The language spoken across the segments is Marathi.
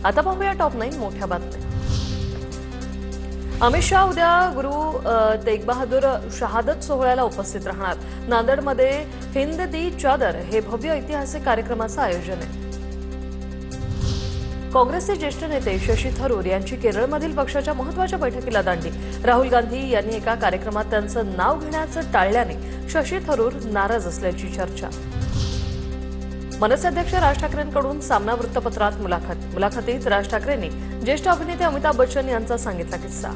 आता पाहूया टॉप 9 मोठ्या बातम्या। अमित शाह उद्या गुरु तेग बहादूर शहादत सोहळ्याला उपस्थित राहणार। नांदेडमध्ये हिंद दी चादर हे भव्य ऐतिहासिक कार्यक्रमाचं आयोजन आहे। काँग्रेसचे ज्येष्ठ नेते शशी थरूर यांची केरळमधील पक्षाच्या महत्त्वाच्या बैठकीला दांडी। राहुल गांधी यांनी एका कार्यक्रमात त्यांचं नाव घेण्याचं टाळल्याने शशी थरूर नाराज असल्याची चर्चा। मनसे अध्यक्ष राज ठाकरेंकडून सामना वृत्तपत्रात मुलाखतीत राज ठाकरेंनी ज्येष्ठ अभिनेते अमिताभ बच्चन यांचा सांगितला किस्सा।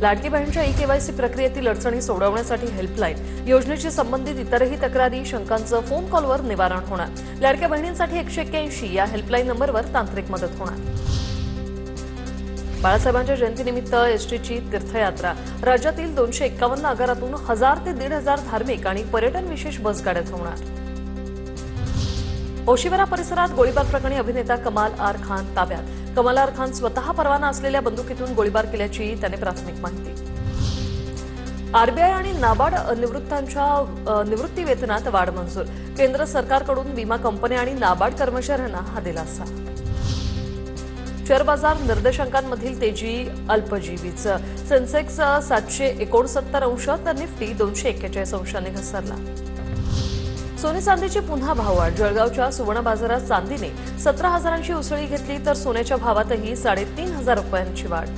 लाडकी बहीणच्या ई-केवायसी प्रक्रियेतील अडचणी सोडवण्यासाठी हेल्पलाईन योजनेशी संबंधित इतरही तक्रारी शंकांचं फोन कॉलवर निवारण होणार। लाडक्या बहिणींसाठी 181 या हेल्पलाईन नंबरवर तांत्रिक मदत होणार। बाळासाहेबांच्या जयंतीनिमित्त एसटीची तीर्थयात्रा राज्यातील 251 आगारातून 1000 ते 1500 धार्मिक आणि पर्यटन विशेष बसगाड्या धावणार। ओशिवरा परिसरात गोळीबार प्रकरणी अभिनेता कमाल आर खान ताब्यात। कमाल आर खान स्वतः परवाना असलेल्या बंदुकीतून गोळीबार केल्याची त्याने प्राथमिक माहिती। आरबीआय आणि नाबार्ड निवृत्तांच्या निवृत्ती वेतनात वाढ मंजूर। केंद्र सरकारकडून विमा कंपन्या आणि नाबार्ड कर्मचाऱ्यांना हा दिलासा। शेअर बाजार निर्देशांकांमधील तेजी अल्पजीवीच। सेन्सेक्स 769 अंश तर निफ्टी 241 अंशांनी घसरला। सोने चांदीची पुन्हा भाववाढ। जळगावच्या सुवर्ण बाजारात चांदीने 17,000ची उसळी घेतली तर सोन्याच्या भावातही 3,500 रुपयांची वाढ।